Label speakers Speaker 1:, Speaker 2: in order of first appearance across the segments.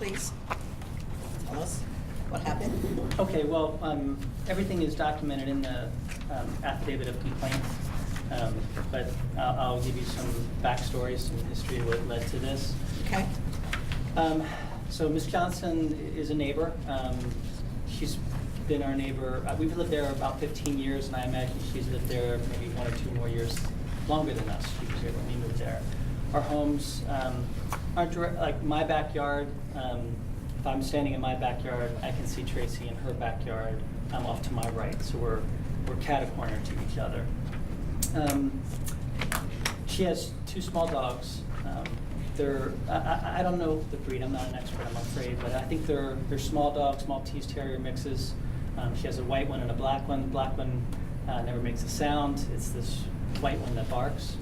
Speaker 1: please tell us what happened.
Speaker 2: Okay, well, everything is documented in the affidavit of complaint, but I'll give you some backstory, some history of what led to this.
Speaker 1: Okay.
Speaker 2: So Ms. Johnson is a neighbor. She's been our neighbor. We've lived there about 15 years, and I imagine she's lived there maybe 1 or 2 more years longer than us. She was here when we moved there. Our homes aren't direct, like my backyard. If I'm standing in my backyard, I can see Tracey in her backyard. I'm off to my right, so we're cat-a-corner to each other. She has 2 small dogs. I don't know the breed. I'm not an expert, I'm afraid, but I think they're small dogs, Maltese Terrier mixes. She has a white one and a black one. The black one never makes a sound. It's this white one that barks.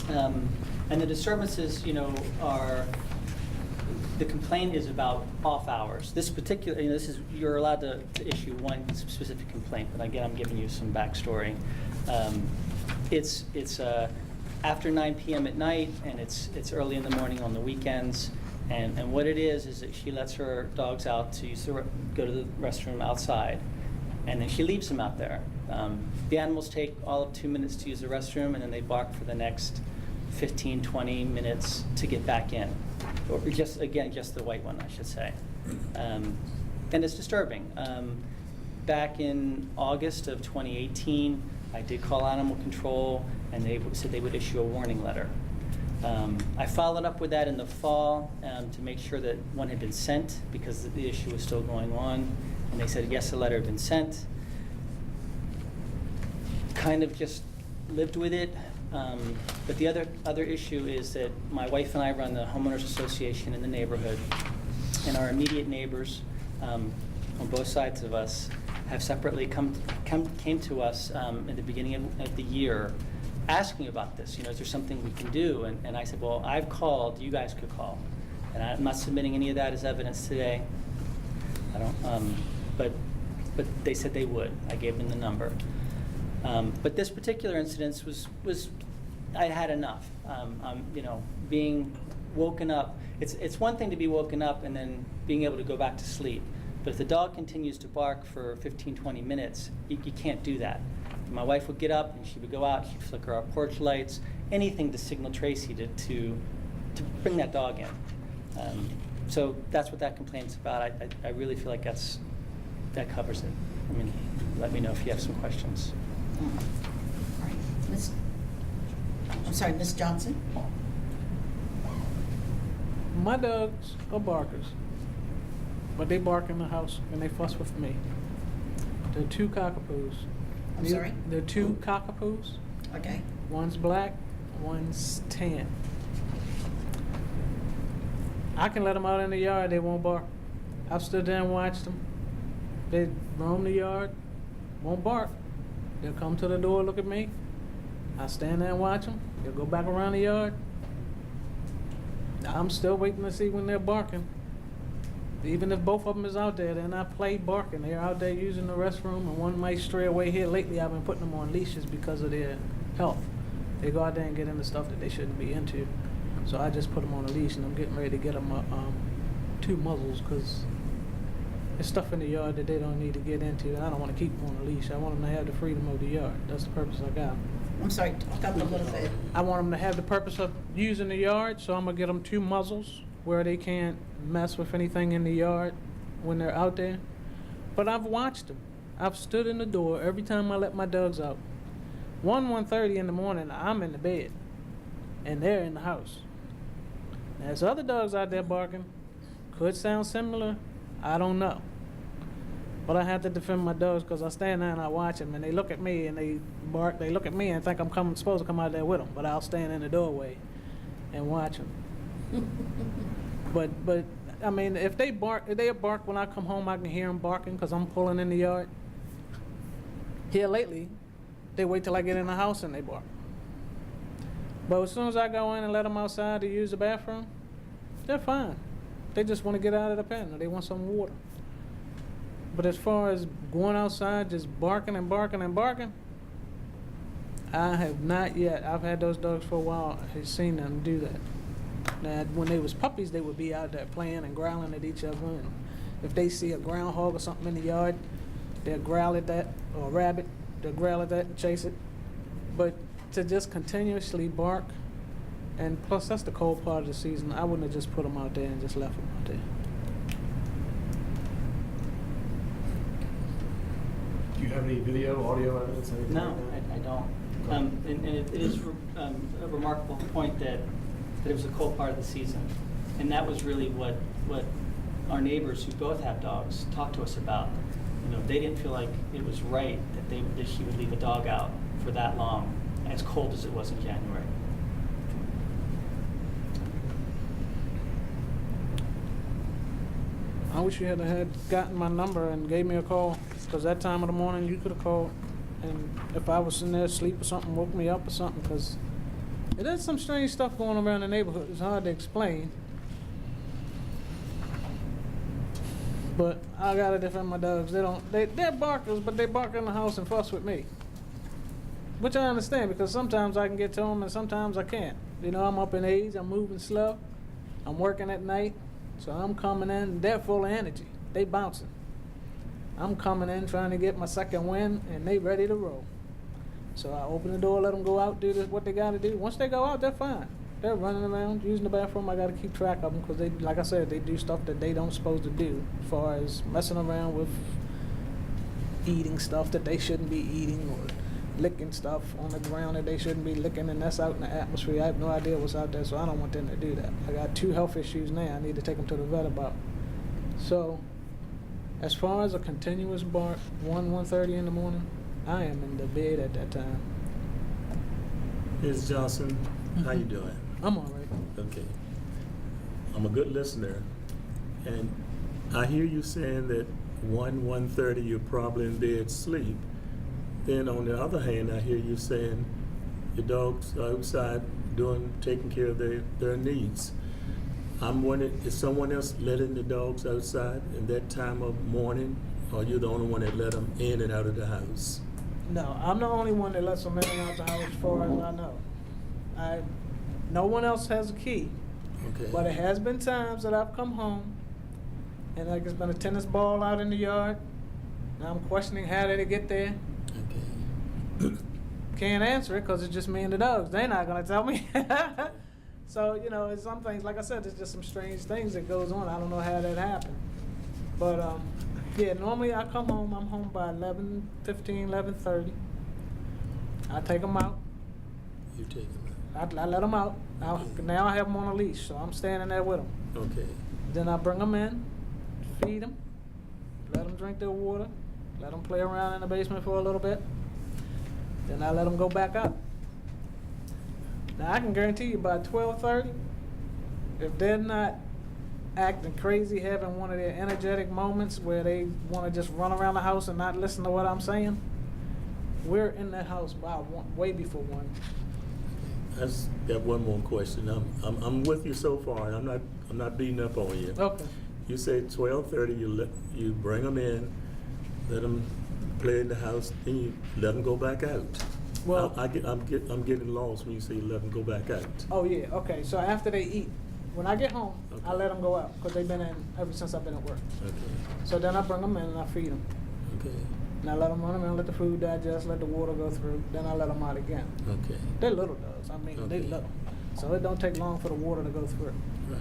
Speaker 2: And the disturbances, are, the complaint is about off hours. This particular, you're allowed to issue one specific complaint, but again, I'm giving you some backstory. It's after 9 p.m. at night, and it's early in the morning on the weekends. And what it is that she lets her dogs out to go to the restroom outside, and then she leaves them out there. The animals take all of 2 minutes to use the restroom, and then they bark for the next 15, 20 minutes to get back in. Or just the white one, I should say. And it's disturbing. Back in August of 2018, I did call animal control, and they said they would issue a warning letter. I followed up with that in the fall to make sure that one had been sent, because the issue was still going on, and they said yes, the letter had been sent. Kind of just lived with it. But the other issue is that my wife and I run the homeowners association in the neighborhood, and our immediate neighbors on both sides of us have separately came to us in the beginning of the year asking about this. Is there something we can do? And I said, well, I've called, you guys could call. And I'm not submitting any of that as evidence today. I don't, but they said they would. I gave them the number. But this particular incident was I had enough. Being woken up. It's one thing to be woken up and then being able to go back to sleep. But if the dog continues to bark for 15, 20 minutes, you can't do that. My wife would get up and she would go out. She'd flicker our porch lights, anything to signal Tracey to bring that dog in. So that's what that complaint's about. I really feel like that covers it. I mean, let me know if you have some questions.
Speaker 1: All right. Miss Johnson?
Speaker 3: My dogs are barkers, but they bark in the house and they fuss with me. They're 2 cockapoos.
Speaker 1: I'm sorry?
Speaker 3: They're 2 cockapoos.
Speaker 1: Okay.
Speaker 3: One's black, one's tan. I can let them out in the yard, they won't bark. I've stood there and watched them. They roam the yard, won't bark. They'll come to the door, look at me. I stand there and watch them. They'll go back around the yard. I'm still waiting to see when they're barking. Even if both of them is out there, they're not play barking. They're out there using the restroom, and one might stray away here. Lately, I've been putting them on leashes because of their health. They go out there and get into stuff that they shouldn't be into. So I just put them on a leash, and I'm getting ready to get them 2 muzzles, because there's stuff in the yard that they don't need to get into, and I don't want to keep them on a leash. I want them to have the freedom of the yard. That's the purpose I got 'em.
Speaker 1: I'm sorry, talk up a little bit.
Speaker 3: I want them to have the purpose of using the yard, so I'm going to get them 2 muzzles where they can't mess with anything in the yard when they're out there. But I've watched them. I've stood in the door every time I let my dogs out. 1:30 in the morning, I'm in the bed, and they're in the house. There's other dogs out there barking. Could sound similar. I don't know. But I have to defend my dogs because I stand there and I watch them, and they look at me and they bark. They look at me and think I'm supposed to come out there with them, but I'll stand in the doorway and watch them. But I mean, if they bark when I come home. I can hear them barking because I'm pulling in the yard. Here lately, they wait till I get in the house and they bark. But as soon as I go in and let them outside to use the bathroom, they're fine. They just want to get out of the pen or they want some water. But as far as going outside just barking and barking and barking, I have not yet. I've had those dogs for a while. I've seen them do that. Now, when they was puppies, they would be out there playing and growling at each other. And if they see a groundhog or something in the yard, they'll growl at that, or a rabbit, they'll growl at that and chase it. But to just continuously bark, and plus that's the cold part of the season, I wouldn't have just put them out there and just left them out there.
Speaker 4: Do you have any video, audio evidence, anything
Speaker 2: No,
Speaker 4: like that?
Speaker 2: I don't. And it is a remarkable point that it was a cold part of the season. And that was really what our neighbors who both have dogs talked to us about. You know, they didn't feel like it was right that he would leave a dog out for that long, as cold as it was in January.
Speaker 3: I wish you had gotten my number and gave me a call, because that time of the morning you could have called, and if I was in there asleep or something, woke me up or something, because it is some strange stuff going around the neighborhood. It's hard to explain. But I gotta defend my dogs. They're barkers, but they bark in the house and fuss with me. Which I understand, because sometimes I can get to them and sometimes I can't. You know, I'm up in age, I'm moving slow, I'm working at night, so I'm coming in, they're full of energy. They bouncing. I'm coming in trying to get my second win, and they ready to roll. So I open the door, let them go out, do what they gotta do. Once they go out, they're fine. They're running around, using the bathroom. I gotta keep track of them, because they, like I said, they do stuff that they don't supposed to do, as far as messing around with eating stuff that they shouldn't be eating, or licking stuff on the ground that they shouldn't be licking, and that's out in the atmosphere. I have no idea what's out there, so I don't want them to do that. I got 2 health issues now I need to take them to the vet about. So, as far as a continuous bark, 1:30 in the morning, I am in the bed at that time.
Speaker 5: Ms. Johnson, how you doing?
Speaker 3: I'm all right.
Speaker 5: Okay. I'm a good listener, and I hear you saying that 1:30 you're probably in bed sleep. Then on the other hand, I hear you saying your dog's outside taking care of their needs. I'm wondering, is someone else letting the dogs outside in that time of morning, or you're the only one that let them in and out of the house?
Speaker 3: No, I'm the only one that lets them in and out the house as far as I know. No one else has a key.
Speaker 5: Okay.
Speaker 3: But it has been times that I've come home and like there's been a tennis ball out in the yard. And I'm questioning how did it get there.
Speaker 5: Okay.
Speaker 3: Can't answer it because it's just me and the dogs. They're not going to tell me. So, you know, it's some things, like I said, it's just some strange things that goes on. I don't know how that happened. But, yeah, normally I come home. I'm home by 11:15, 11:30. I take them out.
Speaker 5: You take them
Speaker 3: I let them out. Now I have them on a leash, so I'm standing there with them.
Speaker 5: out. Okay.
Speaker 3: Then I bring them in, feed them, let them drink their water, let them play around in the basement for a little bit. Then I let them go back out. Now I can guarantee you by 12:30, if they're not acting crazy, having one of their energetic moments where they want to just run around the house and not listen to what I'm saying, we're in the house by way before 1.
Speaker 5: I just got one more question. I'm with you so far. I'm not beating up on you.
Speaker 3: Okay.
Speaker 5: You say 12:30. You bring them in, let them play in the house, then you let them go back out.
Speaker 3: Well,
Speaker 5: I'm getting lost when you say you let them go back out.
Speaker 3: oh yeah, okay. So after they eat, when I get home, I
Speaker 5: Okay.
Speaker 3: let them go out because they've been in ever since I've been at work.
Speaker 5: Okay.
Speaker 3: So then I bring them in and I feed them.
Speaker 5: Okay.
Speaker 3: And I let them run around, let the food digest, let the water go through. Then I let them out again.
Speaker 5: Okay.
Speaker 3: They're little dogs. I mean, they
Speaker 5: Okay.
Speaker 3: little. So it don't take long for the water to go through.
Speaker 5: Right.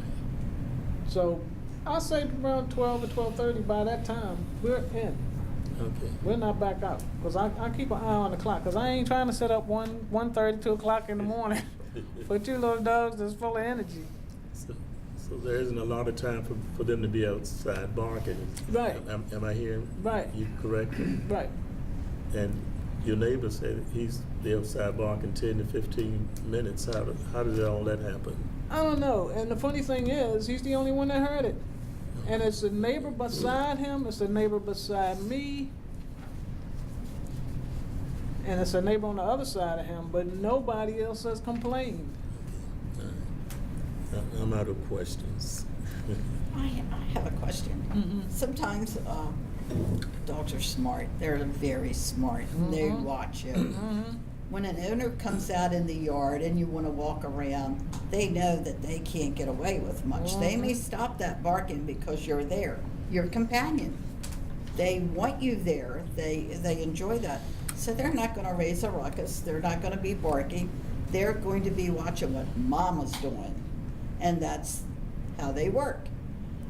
Speaker 3: So I'll say around 12 or 12:30. By that time, we're in.
Speaker 5: Okay.
Speaker 3: We're not back out. Because I keep an eye on the clock. Because I ain't trying to set up 1:30, 2 o'clock in the morning for 2 little dogs that's full of energy.
Speaker 5: So there isn't a lot of time for them to be outside barking.
Speaker 3: Right.
Speaker 5: Am I hearing
Speaker 3: Right.
Speaker 5: you correctly?
Speaker 3: Right.
Speaker 5: And your neighbor said they're outside barking 10 to 15 minutes. How did all that happen?
Speaker 3: I don't know. And the funny thing is, he's the only one that heard it. And it's a neighbor beside him, it's a neighbor beside me, and it's a neighbor on the other side of him, but nobody else has complained.
Speaker 5: I'm out of questions.
Speaker 1: I have a question.
Speaker 3: Mhm.
Speaker 1: Sometimes dogs are smart. They're very smart. And they
Speaker 3: Mhm.
Speaker 1: watch you.
Speaker 3: Mhm.
Speaker 1: when an owner comes out in the yard and you want to walk around, they know that they can't get away with much. They may stop that barking because you're there, your companion. They want you there. They enjoy that. So they're not going to raise a ruckus. They're not going to be barking. They're going to be watching what mama's doing. And that's how they work.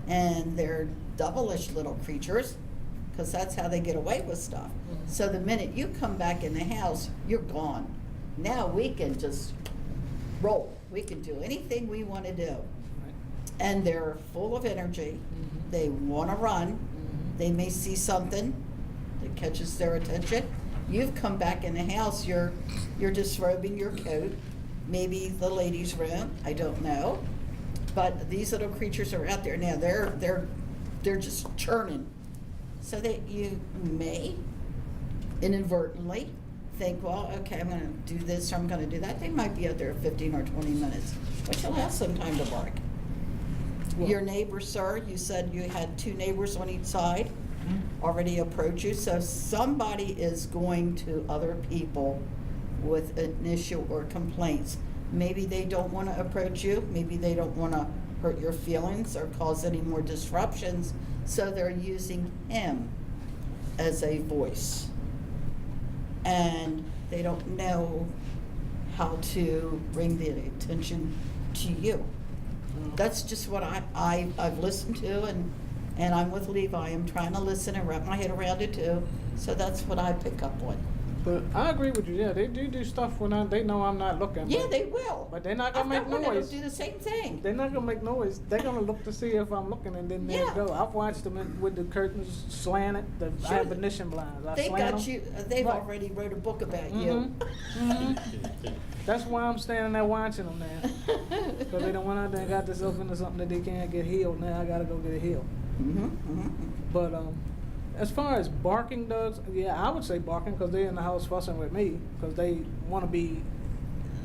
Speaker 1: And they're devilish little creatures, because that's how they get away with stuff. So the minute you come back in the house, you're gone. Now we can just roll. We can do anything we want to do. And they're full of energy. They want to run. They may see something that catches their attention. You've come back in the house, you're disrobing your coat, maybe the ladies' room, I don't know. But these little creatures are out there now. They're just churning. So that you may inadvertently think, well, okay, I'm going to do this or I'm going to do that. They might be out there 15 or 20 minutes, but you'll have some time to bark. Your neighbor, sir, you said you had 2 neighbors on each side already approach you. So somebody is going to other people with an issue or complaints. Maybe they don't want to approach you. Maybe they don't want to hurt your feelings or cause any more disruptions. So they're using him as a voice. And they don't know how to bring the attention to you. That's just what I've listened to, and I'm with Levi. I'm trying to listen and wrap my head around it too. So that's what I pick up on.
Speaker 3: But I agree with you. Yeah, they do stuff when they know I'm not looking.
Speaker 1: Yeah, they will.
Speaker 3: But they're not gonna
Speaker 1: I've
Speaker 3: make
Speaker 1: got one that'll
Speaker 3: noise.
Speaker 1: do the same thing.
Speaker 3: They're not gonna make noise. They're gonna look to see if I'm looking, and then they'll
Speaker 1: Yeah.
Speaker 3: go. I've watched them with the curtains slanted. I
Speaker 1: Sure.
Speaker 3: have Venetian blinds. I
Speaker 1: They've
Speaker 3: slant
Speaker 1: got
Speaker 3: them.
Speaker 1: you. They've
Speaker 3: Right.
Speaker 1: already wrote a book about you.
Speaker 3: That's why I'm standing there watching them now. Because they don't want out there and got themselves into something that they can't get healed. Now I gotta go get it healed. But as far as barking dogs, yeah, I would say barking because they're in the house fussing with me because they want to be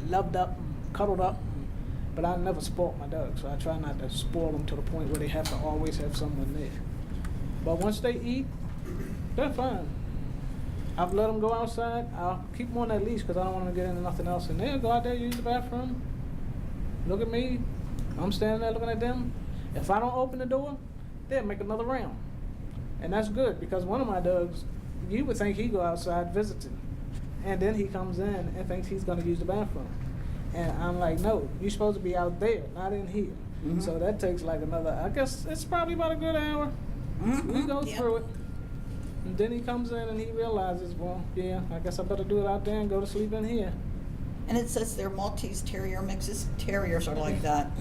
Speaker 3: loved up, and cuddled up. But I never spoil my dogs, so I try not to spoil them to the point where they have to always have someone there. But once they eat, they're fine. I've let them go outside. I'll keep them on that leash because I don't want them to get into nothing else. And they'll go out there, use the bathroom, look at me. I'm standing there looking at them. If I don't open the door, they'll make another round. And that's good because one of my dogs, you would think he'd go outside visiting. And then he comes in and thinks he's going to use the bathroom. And I'm like, no, you're supposed to be out there, not in here. So that takes like another, I guess it's probably about a good hour. We go through it. And then he comes in and he realizes, well, yeah, I guess I better do it out there and go to sleep in here.
Speaker 1: And it says they're Maltese Terrier mixes. Terriers are like that.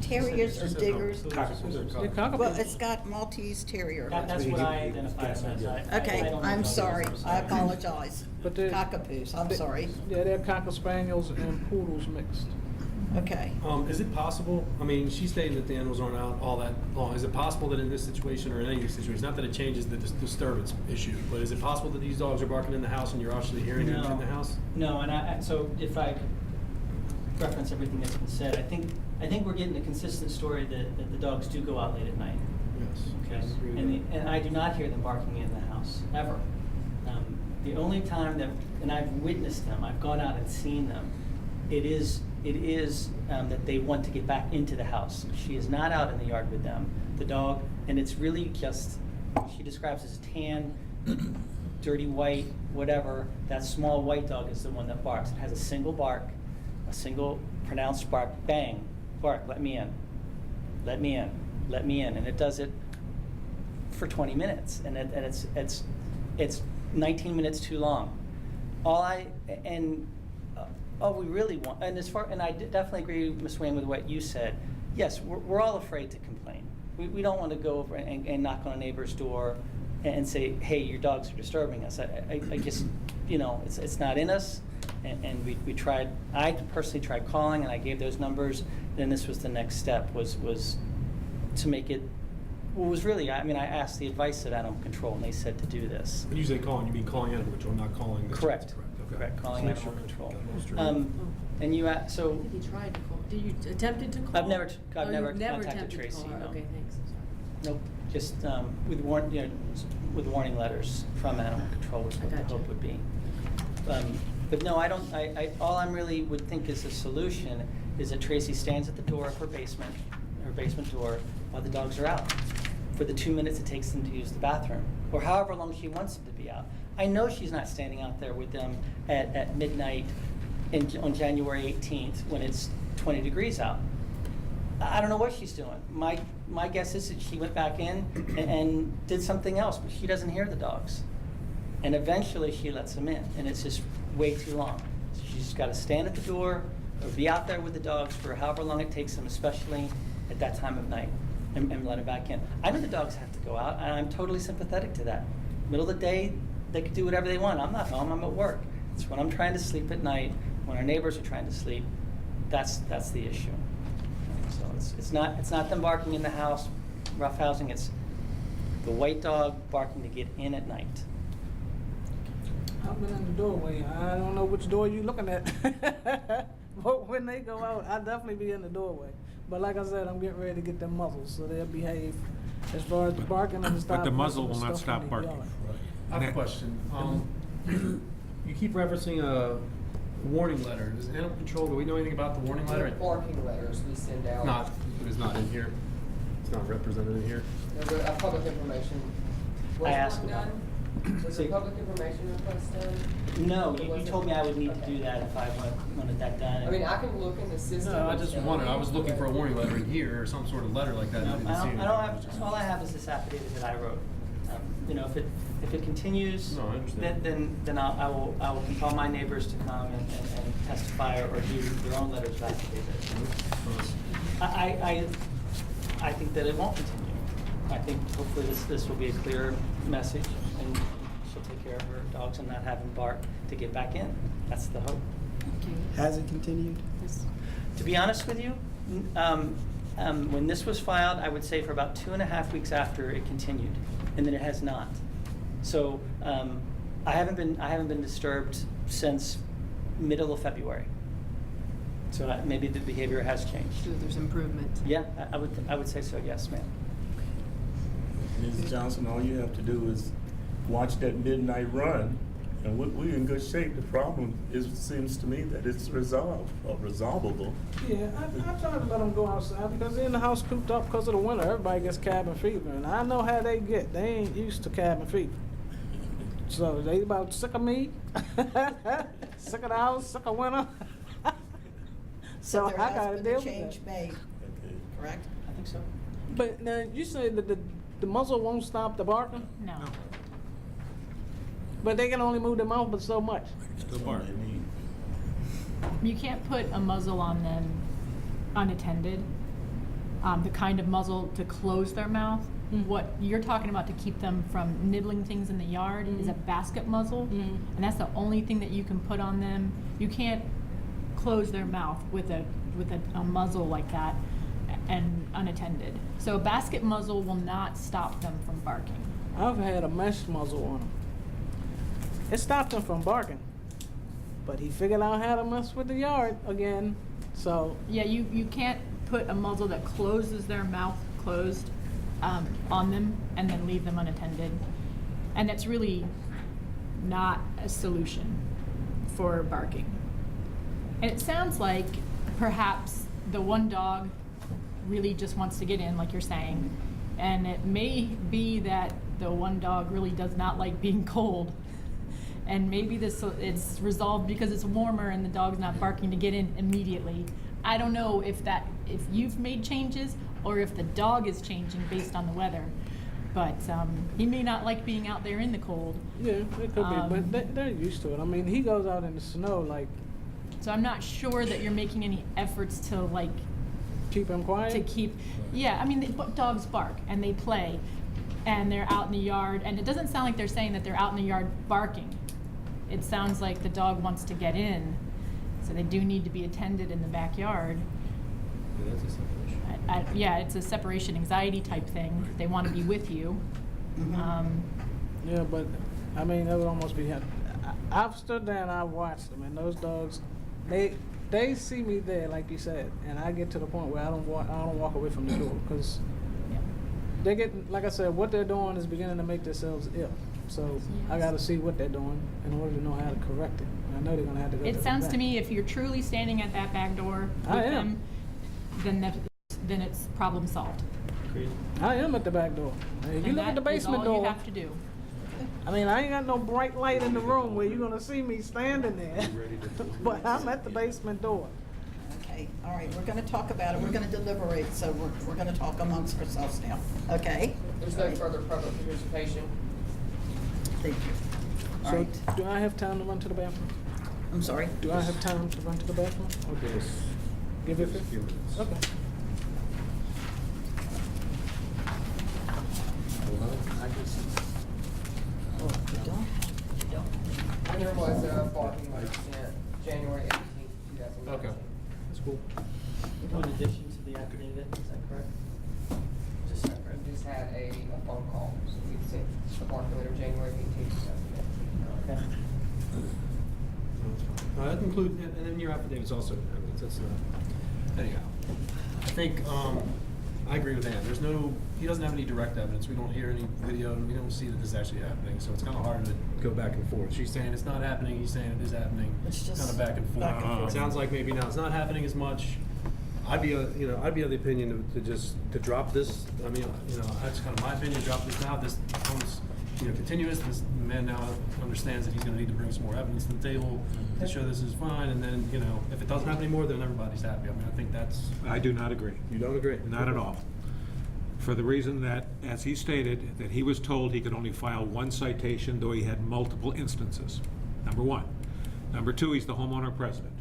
Speaker 1: Terriers are diggers.
Speaker 3: Yeah, cockapoo.
Speaker 1: Well, it's got Maltese Terrier.
Speaker 2: That's what I identify them as. I
Speaker 1: Okay,
Speaker 2: don't know
Speaker 1: I'm
Speaker 2: if
Speaker 1: sorry.
Speaker 2: others are.
Speaker 1: I apologize.
Speaker 3: But they're-
Speaker 1: Cockapoos, I'm sorry.
Speaker 3: Yeah, they're cocker spaniels and poodles mixed.
Speaker 1: Okay.
Speaker 4: Is it possible, I mean, she's stating that the animals aren't out all that long. Is it possible that in this situation or in any situation, not that it changes the disturbance issue, but is it possible that these dogs are barking in the house and you're actually hearing them in the house?
Speaker 2: No, and so if I could reference everything that's been said, I think we're getting a consistent story that the dogs do go out late at night.
Speaker 4: Yes.
Speaker 2: Okay, and I do not hear them barking in the house, ever. The only time that, and I've witnessed them, I've gone out and seen them, it is that they want to get back into the house. She is not out in the yard with them, the dog, and it's really just, she describes as tan, dirty white, whatever. That small white dog is the one that barks. It has a single bark, a single pronounced bark, bang, bark, let me in, let me in, let me in, and it does it for 20 minutes, and it's 19 minutes too long. All we really want, and I definitely agree, Ms. Wayne, with what you said. Yes, we're all afraid to complain. We don't want to go over and knock on a neighbor's door and say, hey, your dogs are disturbing us. I just, it's not in us. And we tried, I personally tried calling and I gave those numbers. Then this was the next step, was to make it, was really, I asked the advice of animal control and they said to do this.
Speaker 4: When you say calling, you mean calling animal control, not calling the...
Speaker 2: Correct.
Speaker 4: Okay.
Speaker 2: Correct, calling
Speaker 4: Make
Speaker 2: animal
Speaker 4: sure.
Speaker 2: control.
Speaker 4: Got it.
Speaker 2: And you asked, so.
Speaker 6: I think he tried to call. Did you attempted to call?
Speaker 2: I've never
Speaker 6: Oh,
Speaker 2: never
Speaker 6: you've never
Speaker 2: contacted
Speaker 6: attempted to
Speaker 2: Tracey,
Speaker 6: call her.
Speaker 2: no.
Speaker 6: Okay, thanks.
Speaker 2: Nope, just with warning letters from animal control, which
Speaker 6: I
Speaker 2: what the
Speaker 6: gotcha.
Speaker 2: hope would be. But no, I don't, all I'm really would think is a solution is that Tracy stands at the door of her basement door, while the dogs are out, for the 2 minutes it takes them to use the bathroom, or however long she wants them to be out. I know she's not standing out there with them at midnight on January 18th when it's 20 degrees out. I don't know what she's doing. My guess is that she went back in and did something else, but she doesn't hear the dogs. And eventually she lets them in, and it's just way too long. She's just got to stand at the door or be out there with the dogs for however long it takes them, especially at that time of night, and let them back in. I know the dogs have to go out, and I'm totally sympathetic to that. Middle of the day, they can do whatever they want. I'm not home, I'm at work. It's when I'm trying to sleep at night, when our neighbors are trying to sleep, that's the issue. So it's not them barking in the house, roughhousing, it's the white dog barking to get in at night.
Speaker 3: I've been in the doorway. I don't know which door you looking at. But when they go out, I'll definitely be in the doorway. But like I said, I'm getting ready to get them muzzles so they'll behave as far as the barking and the stop.
Speaker 7: But the muzzle will not
Speaker 3: stuff
Speaker 7: stop
Speaker 3: in the
Speaker 7: barking.
Speaker 3: yard.
Speaker 4: I have a question. You keep referencing a warning letter. Does animal control, do we know anything about the warning letter?
Speaker 8: Barking letters we send out.
Speaker 4: It is not in here. It's not represented in here.
Speaker 8: There's a public information.
Speaker 2: I asked
Speaker 8: one
Speaker 2: about
Speaker 8: done? Was
Speaker 2: See-
Speaker 8: a public information request done?
Speaker 2: No,
Speaker 8: It
Speaker 2: you
Speaker 8: wasn't?
Speaker 2: told me I would need to
Speaker 8: Okay.
Speaker 2: do that if I wanted that done.
Speaker 8: I mean, I can look in the system.
Speaker 4: No, I
Speaker 8: and
Speaker 4: just
Speaker 8: show
Speaker 4: wondered.
Speaker 8: you,
Speaker 4: I was looking for a
Speaker 8: but-
Speaker 4: warning letter in here or some sort of letter like that.
Speaker 2: No,
Speaker 4: and
Speaker 2: I
Speaker 4: didn't see
Speaker 2: don't
Speaker 4: anything.
Speaker 2: have, all I have is this affidavit that I wrote. You know, if it continues,
Speaker 4: No, I understand.
Speaker 2: then I will call my neighbors to come and testify or do their own letters of affidavit. I think that it won't continue. I think hopefully this will be a clear message, and she'll take care of her dogs and not have them bark to get back in. That's the hope.
Speaker 9: Has it continued?
Speaker 2: To be honest with you, when this was filed, I would say for about 2.5 weeks after it continued, and then it has not. So I haven't been disturbed since middle of February. So maybe the behavior has changed.
Speaker 6: So there's improvement.
Speaker 2: Yeah, I would say so. Yes, ma'am.
Speaker 5: Ms. Johnson, all you have to do is watch that midnight run, and we're in good shape. The problem is, it seems to me that it's resolved or resolvable.
Speaker 3: Yeah, I try to let them go outside because they're in the house cooped up because of the winter. Everybody gets cabin fever, and I know how they get. They ain't used to cabin fever. So they about sick of me, sick of the house, sick of winter. So
Speaker 1: there
Speaker 3: I
Speaker 1: has
Speaker 3: gotta
Speaker 1: been
Speaker 3: deal
Speaker 1: a
Speaker 3: with
Speaker 1: change
Speaker 3: that.
Speaker 1: made,
Speaker 5: Okay.
Speaker 1: correct?
Speaker 2: I think so.
Speaker 3: But now you say that the muzzle won't stop the barking,
Speaker 6: No.
Speaker 3: but they can only move their mouth but so much.
Speaker 7: Still
Speaker 5: That's all
Speaker 7: bark.
Speaker 5: they need.
Speaker 10: You can't put a muzzle on them unattended. The kind of muzzle to close their mouth. What you're talking about to keep them from nibbling things in the yard is a basket muzzle, and that's the only thing that you can put on them. You can't close their mouth with a muzzle like that and unattended. So a basket muzzle will not stop them from barking.
Speaker 3: I've had a mesh muzzle on him. It stopped him from barking, but he figured out how to mess with the yard again. So
Speaker 10: Yeah, you can't put a muzzle that closes their mouth closed on them and then leave them unattended. And that's really not a solution for barking. And it sounds like perhaps the one dog really just wants to get in, like you're saying. And it may be that the one dog really does not like being cold. And maybe it's resolved because it's warmer and the dog's not barking to get in immediately. I don't know if you've made changes or if the dog is changing based on the weather. But he may not like being out there in the cold.
Speaker 3: yeah, it could be, but they're used to it. I mean, he goes out in the snow, like,
Speaker 10: So I'm not sure that you're making any efforts to like
Speaker 3: keep him quiet.
Speaker 10: to keep. Yeah, I mean, dogs bark and they play, and they're out in the yard, and it doesn't sound like they're saying that they're out in the yard barking. It sounds like the dog wants to get in, so they do need to be attended in the backyard.
Speaker 4: Yeah, that's a separation.
Speaker 10: Yeah, it's a separation anxiety type thing. They want to be with you.
Speaker 3: Yeah, but I mean, that would almost be. I've stood there and I've watched them, and those dogs, they see me there, like you said, and I get to the point where I don't walk away from the door because
Speaker 10: Yeah.
Speaker 3: they get, like I said, what they're doing is beginning to make themselves ill. So I gotta see what they're doing in order to know how to correct it. I know they're gonna have to go to
Speaker 10: It
Speaker 3: the
Speaker 10: sounds to
Speaker 3: back.
Speaker 10: me if you're truly standing at that back door with
Speaker 3: I am.
Speaker 10: them, then it's problem solved.
Speaker 2: Agreed.
Speaker 3: I am at the back door. I mean, you
Speaker 10: And
Speaker 3: look at the
Speaker 10: that is
Speaker 3: basement
Speaker 10: all
Speaker 3: door.
Speaker 10: you have to do.
Speaker 3: I mean, I ain't got no bright light in the room where you're gonna see me standing there. But I'm at the basement door.
Speaker 1: Okay, all right, we're gonna talk about it, we're gonna deliberate, so we're gonna talk amongst ourselves now, okay?
Speaker 8: There's no further public participation.
Speaker 1: Thank you. All
Speaker 3: So
Speaker 1: right,
Speaker 3: do I have time to run to the bathroom?
Speaker 1: I'm sorry?
Speaker 3: Do I have time to run to the bathroom?
Speaker 4: Okay, let's
Speaker 3: Give it
Speaker 4: give us a few minutes.
Speaker 3: Okay.
Speaker 1: Oh, you don't? You don't?
Speaker 8: And there was a barking letter sent January 18th, 2019.
Speaker 4: Okay, that's cool.
Speaker 2: In addition to the affidavit, is that correct? Just separate?
Speaker 8: We just had a phone call, so we sent the barking letter January 18th, 2019.
Speaker 2: Okay.
Speaker 4: That includes, and then your affidavits also, evidence, that's not, anyhow. I think, I agree with Ann, there's no, he doesn't have any direct evidence, we don't hear any video, and we don't see that this is actually happening, so it's kinda hard to go back and forth. She's saying it's not happening, he's saying it is happening,
Speaker 1: It's just
Speaker 4: kinda back and forth.
Speaker 1: back and forth.
Speaker 4: Sounds like maybe now it's not happening as much. I'd be, I'd be of the opinion to just, to drop this, I mean, that's kind of my opinion, drop this now, this becomes, continuous, this man now understands that he's gonna need to bring some more evidence to the table to show this is fine, and then, if it doesn't happen anymore, then everybody's happy. I mean, I think that's.
Speaker 7: I do not agree.
Speaker 4: You don't agree?
Speaker 7: Not at all. For the reason that, as he stated, that he was told he could only file one citation, though he had multiple instances. Number one. Number two, he's the homeowner president.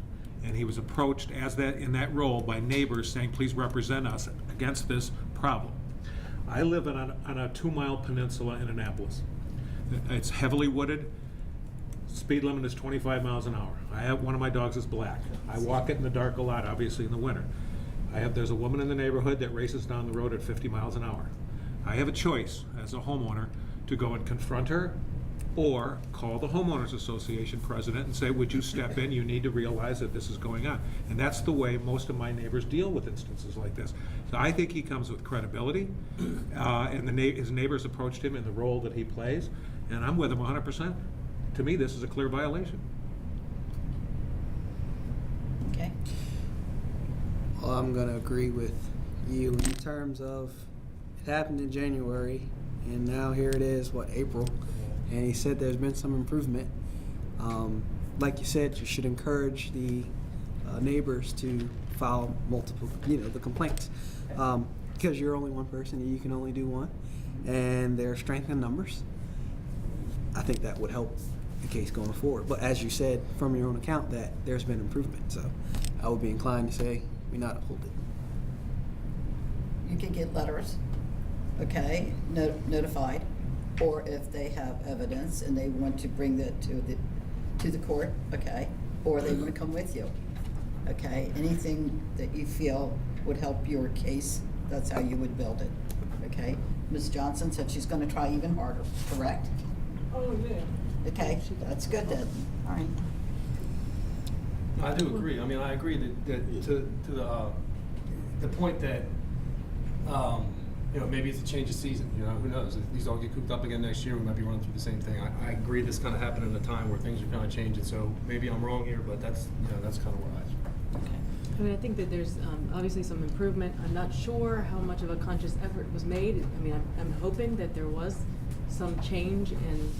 Speaker 7: And he was approached in that role by neighbors saying, please represent us against this problem. I live on a 2-mile peninsula in Annapolis. It's heavily wooded. Speed limit is 25 miles an hour. One of my dogs is black. I walk it in the dark a lot, obviously in the winter. There's a woman in the neighborhood that races down the road at 50 miles an hour. I have a choice as a homeowner to go and confront her or call the homeowners association president and say, would you step in? You need to realize that this is going on. And that's the way most of my neighbors deal with instances like this. So I think he comes with credibility, and his neighbors approached him in the role that he plays, and I'm with him 100%. To me, this is a clear violation.
Speaker 1: Okay,
Speaker 9: Well, I'm gonna agree with you in terms of it happened in January, and now here it is, April, and he said there's been some improvement. Like you said, you should encourage the neighbors to file multiple, the complaints, because you're only one person and you can only do one, and there's strength in numbers. I think that would help the case going forward. But as you said from your own account, that there's been improvement, so I would be inclined to say we not uphold it.
Speaker 1: you can get letters, okay, notified, or if they have evidence and they want to bring that to the court, okay, or they want to come with you, okay, anything that you feel would help your case, that's how you would build it, okay? Ms. Johnson said she's gonna try even harder, correct?
Speaker 3: Oh, yeah.
Speaker 1: Okay, that's good then, all right.
Speaker 4: I do agree. I mean, I agree that to the point that, maybe it's a change of season, who knows? If these all get cooped up again next year, we might be running through the same thing. I agree this kind of happened in a time where things are kind of changing, so maybe I'm wrong here, but that's kind of where
Speaker 6: I mean, I think that there's obviously some improvement. I'm not sure how much of a conscious effort was made. I mean, I'm hoping that there was some change in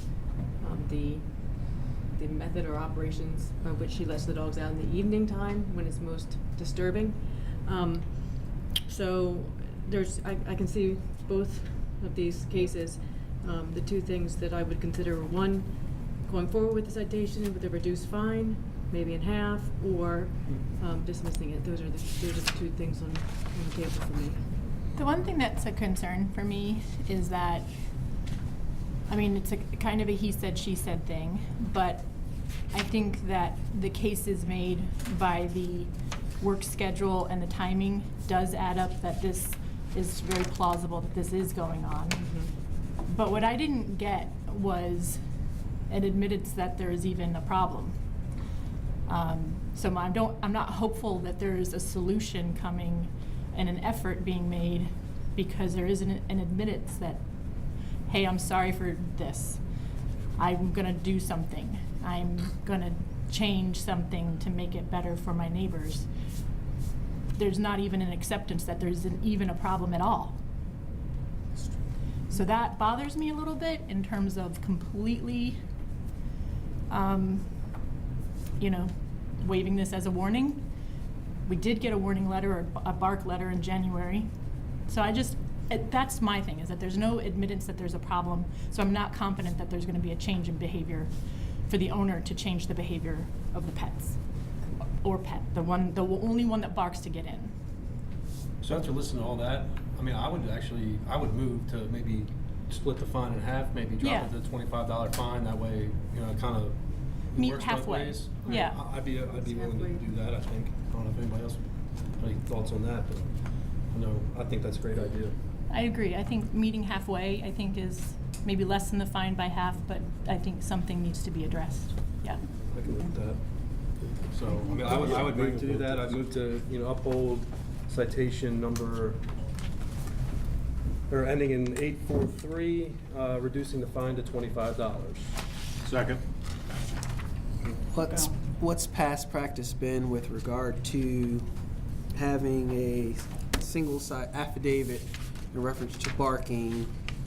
Speaker 6: the method or operations by which she lets the dogs out in the evening time when it's most disturbing. So I can see both of these cases. The two things that I would consider were, one, going forward with the citation with a reduced fine, maybe in half, or dismissing it. Those are the two things on the table for me.
Speaker 10: The one thing that's a concern for me is that, it's a kind of a he said, she said thing, but I think that the cases made by the work schedule and the timing does add up that this is very plausible that this is going on.
Speaker 6: Mm-hmm.
Speaker 10: But what I didn't get was an admittance that there is even a problem. So I'm not hopeful that there is a solution coming and an effort being made, because there isn't an admittance that, hey, I'm sorry for this. I'm gonna do something. I'm gonna change something to make it better for my neighbors. There's not even an acceptance that there's even a problem at all. So that bothers me a little bit in terms of completely, waiving this as a warning. We did get a warning letter or a bark letter in January. So that's my thing, is that there's no admittance that there's a problem. So I'm not confident that there's gonna be a change in behavior for the owner to change the behavior of the pets or pet, the only one that barks to get in.
Speaker 4: So after listening to all that, I mean, I would move to maybe split the fine in half, maybe drop
Speaker 10: Yeah.
Speaker 4: it to $25 fine, that way, it kind of
Speaker 10: Meet
Speaker 4: works both
Speaker 10: halfway.
Speaker 4: ways.
Speaker 10: Yeah.
Speaker 4: I'd be willing to do that, I think. I don't know if anybody else has any thoughts on that, but I think that's a great idea.
Speaker 10: I agree. I think meeting halfway, is maybe lessen the fine by half, but I think something needs to be addressed. Yeah.
Speaker 4: I can live with that. So, I mean, I would move to do that. I'd move to, uphold citation number, or ending in 843, reducing the fine to $25.
Speaker 7: Second.
Speaker 9: What's past practice been with regard to having a single side affidavit in reference to barking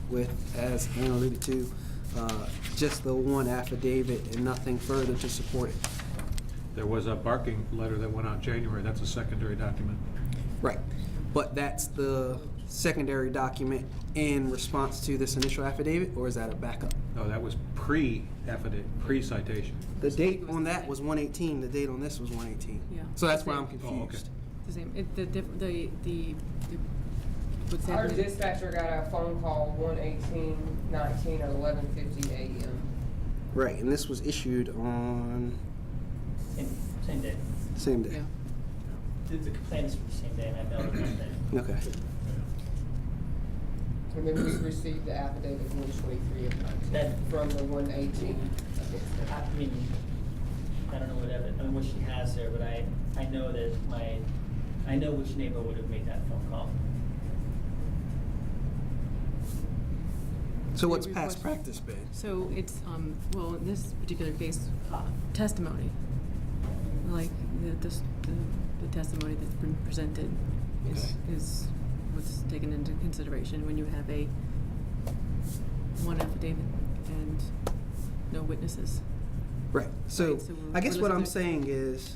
Speaker 9: with, as Ann alluded to, just the one affidavit and nothing further to support it?
Speaker 7: There was a barking letter that went out in January. That's a secondary document.
Speaker 9: Right, but that's the secondary document in response to this initial affidavit, or is that a backup?
Speaker 7: No, that was pre-affidavit, pre-citation.
Speaker 9: The date on that was 1/18, the date on this was 1/18.
Speaker 6: Yeah.
Speaker 9: So that's why I'm
Speaker 7: Oh, okay.
Speaker 9: confused.
Speaker 6: The same, what's
Speaker 8: Our
Speaker 6: happening?
Speaker 8: dispatcher got a phone call 1/18/19 at 11:50 a.m.
Speaker 9: Right, and this was issued on
Speaker 2: Same day.
Speaker 9: same day.
Speaker 6: Yeah.
Speaker 2: The complaint is for the same day, and I mailed it that day.
Speaker 9: Okay.
Speaker 8: And then we received the affidavit 1/23 of 19
Speaker 2: That-
Speaker 8: from the 1/18.
Speaker 2: I mean, I don't know what she has there, but I know that I know which neighbor would have made that phone call.
Speaker 9: So what's
Speaker 6: Every
Speaker 9: past
Speaker 6: question-
Speaker 9: practice been?
Speaker 6: So it's, well, in this particular case, testimony. Like, the testimony that's been presented is what's taken into consideration when you have one affidavit and no witnesses.
Speaker 9: Right, so
Speaker 6: Right, so
Speaker 9: I guess
Speaker 6: what
Speaker 9: what
Speaker 6: is
Speaker 9: I'm
Speaker 6: it?
Speaker 9: saying is,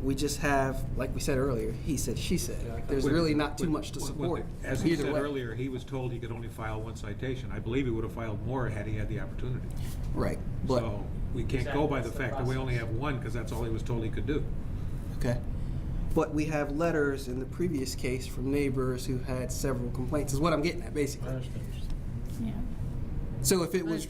Speaker 9: we just have, like we said earlier, he said, she said.
Speaker 4: Yeah, I
Speaker 9: There's
Speaker 7: With-
Speaker 9: really not too
Speaker 7: with-
Speaker 9: much to
Speaker 7: with-
Speaker 9: support.
Speaker 7: As he
Speaker 9: either
Speaker 7: said
Speaker 9: way.
Speaker 7: earlier, he was told he could only file one citation. I believe he would have filed more had he had the opportunity.
Speaker 9: Right, but,
Speaker 7: So we can't go by the
Speaker 2: Exactly,
Speaker 7: fact
Speaker 2: that's
Speaker 7: that we
Speaker 2: the
Speaker 7: only have one, because that's all he was told he could do.
Speaker 9: okay. But we have letters in the previous case from neighbors who had several complaints, is what I'm getting at, basically.
Speaker 10: Yeah.
Speaker 9: So if it was,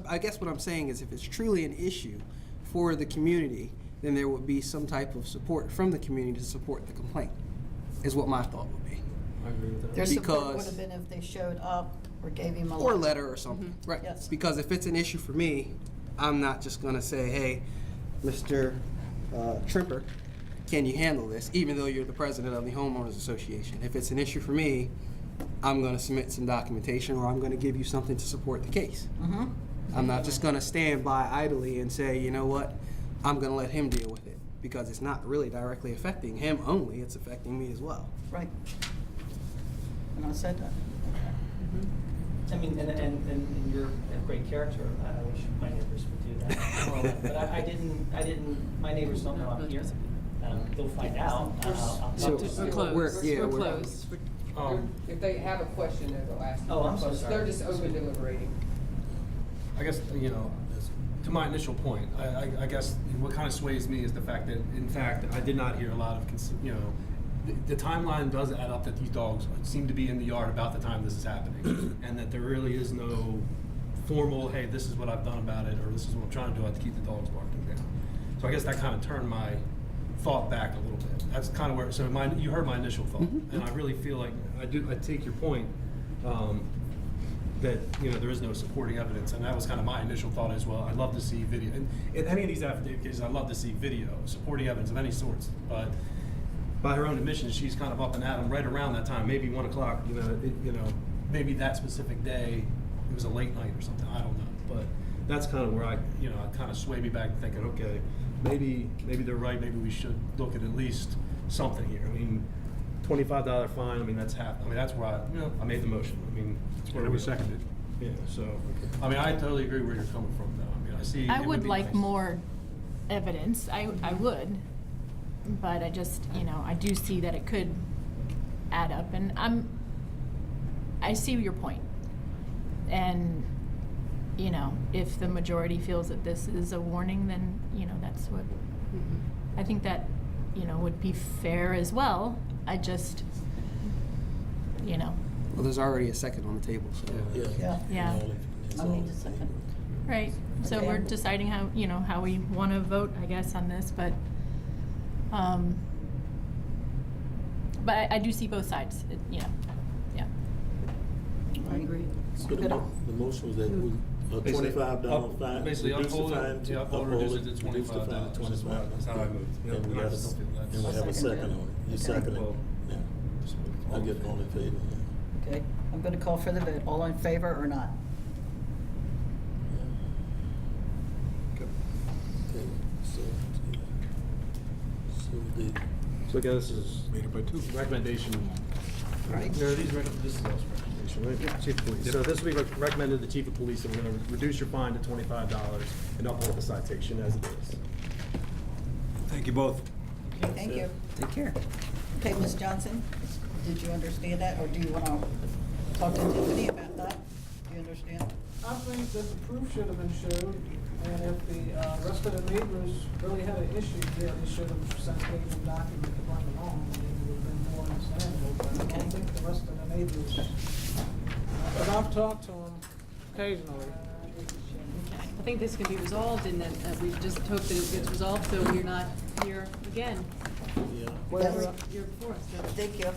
Speaker 9: I guess what I'm saying is, if it's truly an issue for the community, then there would be some type of support from the community to support the complaint, is what my thought would be.
Speaker 4: I agree with that.
Speaker 1: Their support would
Speaker 9: Because-
Speaker 1: have been if they showed up or gave him a
Speaker 9: Or
Speaker 1: letter.
Speaker 9: letter or something, right?
Speaker 1: Yes.
Speaker 9: Because if it's an issue for me, I'm not just gonna say, hey, Mr. Trimper, can you handle this, even though you're the president of the homeowners association? If it's an issue for me, I'm gonna submit some documentation, or I'm gonna give you something to support the case.
Speaker 1: Mhm.
Speaker 9: I'm not just gonna stand by idly and say, you know what, I'm gonna let him deal with it, because it's not really directly affecting him only, it's affecting me as well.
Speaker 1: Right. And I said that.
Speaker 2: I mean, and you're a great character. I wish my neighbors would do that. But I didn't, my neighbors don't know I'm here. They'll find out. I'll
Speaker 9: So-
Speaker 2: talk to
Speaker 6: We're
Speaker 2: them.
Speaker 6: closed,
Speaker 9: we're-
Speaker 6: we're closed.
Speaker 8: If they have a question, they'll ask.
Speaker 2: Oh, I'm so sorry.
Speaker 8: They're just over deliberating.
Speaker 4: I guess, to my initial point, I guess what kind of sways me is the fact that, in fact, I did not hear a lot of, the timeline does add up that these dogs seem to be in the yard about the time this is happening. And that there really is no formal, hey, this is what I've done about it, or this is what I'm trying to do to keep the dogs barking down. So I guess that kind of turned my thought back a little bit. That's kind of where, so you heard my initial thought. And I really feel like, I take your point, that, there is no supporting evidence, and that was kind of my initial thought as well. I'd love to see video, and in any of these affidavit cases, I'd love to see video, supporting evidence of any sorts, but by her own admission, she's kind of up and at 'em right around that time, maybe 1 o'clock, maybe that specific day, it was a late night or something, I don't know. But that's kind of where I kind of sway me back to thinking, okay, maybe they're right, maybe we should look at least something here. I mean, $25 fine, I mean, that's half, I mean, that's where I made the motion. I mean, that's where
Speaker 7: And it was seconded.
Speaker 4: Yeah, so, I mean, I totally agree where you're coming from, though. I mean, I see.
Speaker 10: I
Speaker 4: it
Speaker 10: would
Speaker 4: be
Speaker 10: like
Speaker 4: nice.
Speaker 10: more evidence, I would, but I just, I do see that it could add up, and I see your point. And, if the majority feels that this is a warning, then, that's what, I think that, would be fair as well. I just,
Speaker 9: Well, there's already a second on the table, so.
Speaker 1: Yeah.
Speaker 10: Yeah.
Speaker 1: I need a second.
Speaker 10: right, so
Speaker 1: Okay.
Speaker 10: we're deciding how, how we want to vote, I guess, on this, but I do see both sides, yeah.
Speaker 1: I agree.
Speaker 5: So the motion was that we, a
Speaker 4: Basically,
Speaker 5: $25 fine.
Speaker 4: Basically,
Speaker 5: reduce the
Speaker 4: uphold
Speaker 5: fine
Speaker 4: it,
Speaker 5: to
Speaker 4: yeah, uphold it, reduce it to
Speaker 5: reduce the fine
Speaker 4: $25.
Speaker 5: to
Speaker 4: That's
Speaker 5: $25.
Speaker 4: that's how I moved. Yeah,
Speaker 5: And we
Speaker 4: and I
Speaker 5: have
Speaker 4: just don't feel that's-
Speaker 5: and we have a
Speaker 1: I'll second
Speaker 5: second
Speaker 1: it.
Speaker 5: on it. You
Speaker 1: Okay.
Speaker 5: second it?
Speaker 4: Well,
Speaker 5: Yeah.
Speaker 4: just
Speaker 5: I
Speaker 4: all in
Speaker 5: get
Speaker 4: favor.
Speaker 5: all in favor, yeah.
Speaker 1: Okay, I'm gonna call for the vote. All in favor or not?
Speaker 5: Okay, so the,
Speaker 4: So again, this is
Speaker 7: Made it by two.
Speaker 4: recommendation.
Speaker 1: Right.
Speaker 4: No, this is also recommendation, right?
Speaker 1: Yeah.
Speaker 4: Chief of Police. So this week recommended the Chief of Police that we're gonna reduce your fine to $25 and uphold the citation as it is.
Speaker 7: Thank you both.
Speaker 1: Okay, thank you.
Speaker 9: Take care.
Speaker 1: Okay, Ms. Johnson, did you understand that, or do you wanna talk to Tiffany about that? Do you understand?
Speaker 3: I think that the proof should have been showed, and if the rest of the neighbors really had an issue, yeah, they should have sent me the document to bring along, and it would have been more understandable, but I
Speaker 1: Okay.
Speaker 3: don't think the rest of the neighbors, but I've talked to them occasionally.
Speaker 6: I think this can be resolved, and then we just hope that it gets resolved, so we're not here again,
Speaker 5: yeah.
Speaker 6: whatever
Speaker 1: Yes.
Speaker 6: you're before us. So-
Speaker 1: Thank you.